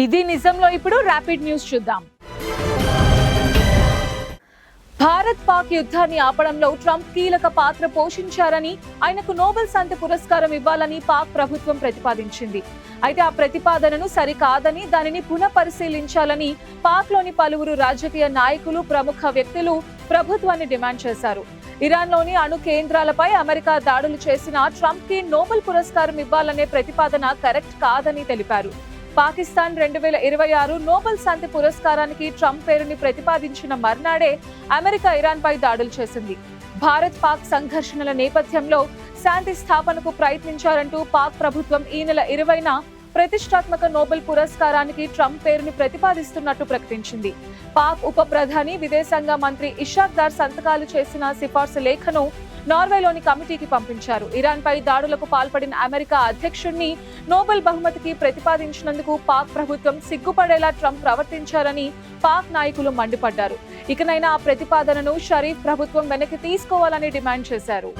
ఇది నిజంలో ఇప్పుడు rapid news చూద్దాం. భారత్ పాక్ యుద్ధాన్ని ఆపడంలో ట్రంప్ కీలక పాత్ర పోషించారని, ఆయనకు నోబెల్ శాంతి పురస్కారం ఇవ్వాలని పాక్ ప్రభుత్వం ప్రతిపాదించింది. అయితే ఆ ప్రతిపాదనను సరికాదని, దానిని పునఃపరిశీలించాలని పాక్లోని పలువురు రాజకీయ నాయకులు, ప్రముఖ వ్యక్తులు ప్రభుత్వాన్ని డిమాండ్ చేశారు. ఇరాన్లోని అణు కేంద్రాలపై అమెరికా దాడులు చేసిన ట్రంప్ కి నోబెల్ పురస్కారం ఇవ్వాలనే ప్రతిపాదన కరెక్ట్ కాదని తెలిపారు. పాకిస్తాన్ 2026 నోబెల్ శాంతి పురస్కారానికి ట్రంప్ పేరుని ప్రతిపాదించిన మర్నాడే అమెరికా ఇరాన్ పై దాడులు చేసింది. భారత్ పాక్ సంఘర్షణల నేపథ్యంలో శాంతి స్థాపనకు ప్రయత్నించారంటూ పాక్ ప్రభుత్వం ఈ నెల 20న ప్రతిష్టాత్మక నోబెల్ పురస్కారానికి ట్రంప్ పేరుని ప్రతిపాదిస్తున్నట్టు ప్రకటించింది. పాక్ ఉప ప్రధాని, విదేశాంగ మంత్రి ఇషాక్ దార్ సంతకాలు చేసిన సిఫార్సు లేఖను నార్వేలోని కమిటీకి పంపించారు. ఇరాన్ పై దాడులకు పాల్పడిన అమెరికా అధ్యక్షుడిని నోబెల్ బహుమతికి ప్రతిపాదించినందుకు పాక్ ప్రభుత్వం సిగ్గుపడేలా ట్రంప్ ప్రవర్తించారని పాక్ నాయకులు మండిపడ్డారు. ఇకనైనా ఆ ప్రతిపాదనను షరీఫ్ ప్రభుత్వం వెనక్కి తీసుకోవాలని డిమాండ్ చేశారు.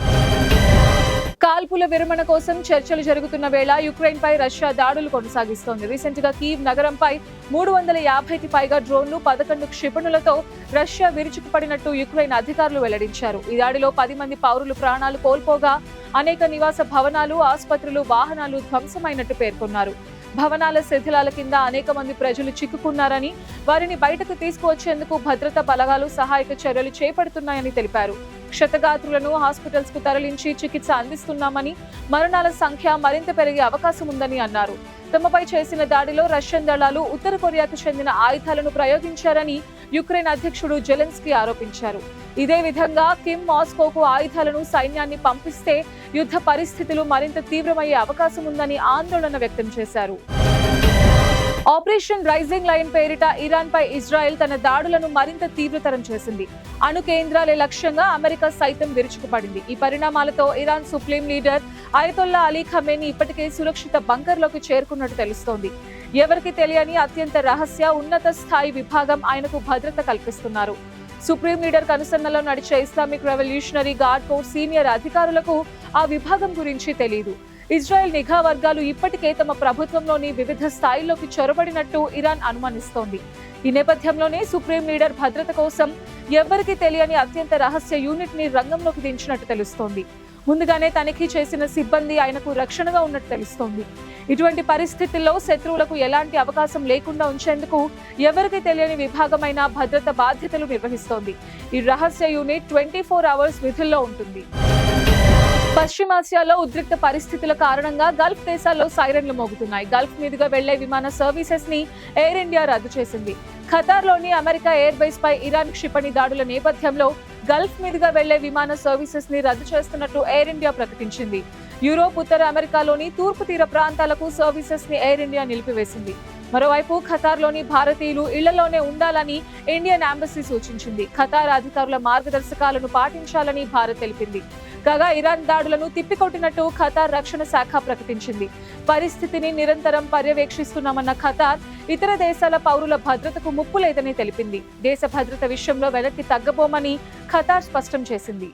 కాల్పుల విరమణ కోసం చర్చలు జరుగుతున్న వేళ యుక్రెయిన్ పై రష్యా దాడులు కొనసాగిస్తోంది. రీసెంట్ గా కీవ్ నగరంపై 350కి పైగా డ్రోన్లు, 11 క్షిపణులతో రష్యా విరుచుకుపడినట్టు యుక్రెయిన్ అధికారులు వెల్లడించారు. ఈ దాడిలో 10 మంది పౌరులు ప్రాణాలు కోల్పోగా అనేక నివాస భవనాలు, ఆసుపత్రులు, వాహనాలు ధ్వంసమైనట్టు పేర్కొన్నారు. భవనాల శిథిలాల కింద అనేక మంది ప్రజలు చిక్కుకున్నారని, వారిని బయటకు తీసుకువచ్చేందుకు భద్రతా బలగాలు సహాయక చర్యలు చేపడుతున్నాయని తెలిపారు. క్షతగాత్రులను హాస్పిటల్స్ కు తరలించి చికిత్స అందిస్తున్నామని, మరణాల సంఖ్య మరింత పెరిగే అవకాశం ఉందని అన్నారు. తమపై చేసిన దాడిలో రష్యన్ దళాలు ఉత్తర కొరియాకు చెందిన ఆయుధాలను ప్రయోగించారని యుక్రెయిన్ అధ్యక్షుడు జెలెన్స్కీ ఆరోపించారు. ఇదే విధంగా కిమ్ మాస్కోకు ఆయుధాలను, సైన్యాన్ని పంపిస్తే యుద్ధ పరిస్థితులు మరింత తీవ్రమయ్యే అవకాశం ఉందని ఆందోళన వ్యక్తం చేశారు. ఆపరేషన్ రైజింగ్ లయన్ పేరిట ఇరాన్ పై ఇజ్రాయెల్ తన దాడులను మరింత తీవ్రతరం చేసింది. అణు కేంద్రాలే లక్ష్యంగా అమెరికా సైతం విరుచుకుపడింది. ఈ పరిణామాలతో Iran supreme leader Ayatollah Ali Khamenei ఇప్పటికే సురక్షిత బంకర్లోకి చేరుకున్నట్టు తెలుస్తోంది. ఎవరికి తెలియని అత్యంత రహస్య, ఉన్నత స్థాయి విభాగం ఆయనకు భద్రత కల్పిస్తున్నారు. సుప్రీం లీడర్ కనుసన్నలో నడిచే Islamic revolutionary guard corps senior అధికారులకు ఆ విభాగం గురించి తెలియదు. ఇజ్రాయెల్ నిఘా వర్గాలు ఇప్పటికే తమ ప్రభుత్వంలోని వివిధ స్థాయిల్లోకి చొరబడినట్టు ఇరాన్ అనుమానిస్తోంది. ఈ నేపథ్యంలోనే సుప్రీం లీడర్ భద్రత కోసం ఎవ్వరికీ తెలియని అత్యంత రహస్య యూనిట్ ని రంగంలోకి దించినట్టు తెలుస్తోంది. ముందుగానే తనిఖీ చేసిన సిబ్బంది ఆయనకు రక్షణగా ఉన్నట్టు తెలుస్తోంది. ఇటువంటి పరిస్థితుల్లో శత్రువులకు ఎలాంటి అవకాశం లేకుండా ఉంచేందుకు ఎవరికీ తెలియని విభాగమైన భద్రత బాధ్యతలు నిర్వహిస్తోంది. ఈ రహస్య యూనిట్ 24 అవర్స్ విధుల్లో ఉంటుంది. పశ్చిమాసియాలో ఉద్రిక్త పరిస్థితుల కారణంగా గల్ఫ్ దేశాల్లో సైరన్లు మోగుతున్నాయి. గల్ఫ్ మీదుగా వెళ్లే విమాన సర్వీసెస్ ని ఎయిర్ ఇండియా రద్దు చేసింది. ఖతార్లోని అమెరికా ఎయిర్ బేస్ పై ఇరాన్ క్షిపణి దాడుల నేపథ్యంలో గల్ఫ్ మీదుగా వెళ్లే విమాన సర్వీసెస్ ని రద్దు చేస్తున్నట్టు ఎయిర్ ఇండియా ప్రకటించింది. యూరోప్, ఉత్తర అమెరికాలోని తూర్పు తీర ప్రాంతాలకు సర్వీసెస్ ని ఎయిర్ ఇండియా నిలిపివేసింది. మరోవైపు ఖతార్లోని భారతీయులు ఇళ్లలోనే ఉండాలని ఇండియన్ ఎంబసీ సూచించింది. ఖతార్ అధికారుల మార్గదర్శకాలను పాటించాలని భారత్ తెలిపింది. కాగా ఇరాన్ దాడులను తిప్పికొట్టినట్టు ఖతార్ రక్షణ శాఖ ప్రకటించింది. పరిస్థితిని నిరంతరం పర్యవేక్షిస్తున్నామన్న ఖతార్ ఇతర దేశాల పౌరుల భద్రతకు ముప్పు లేదని తెలిపింది. దేశ భద్రత విషయంలో వెనక్కి తగ్గబోమని ఖతార్ స్పష్టం చేసింది.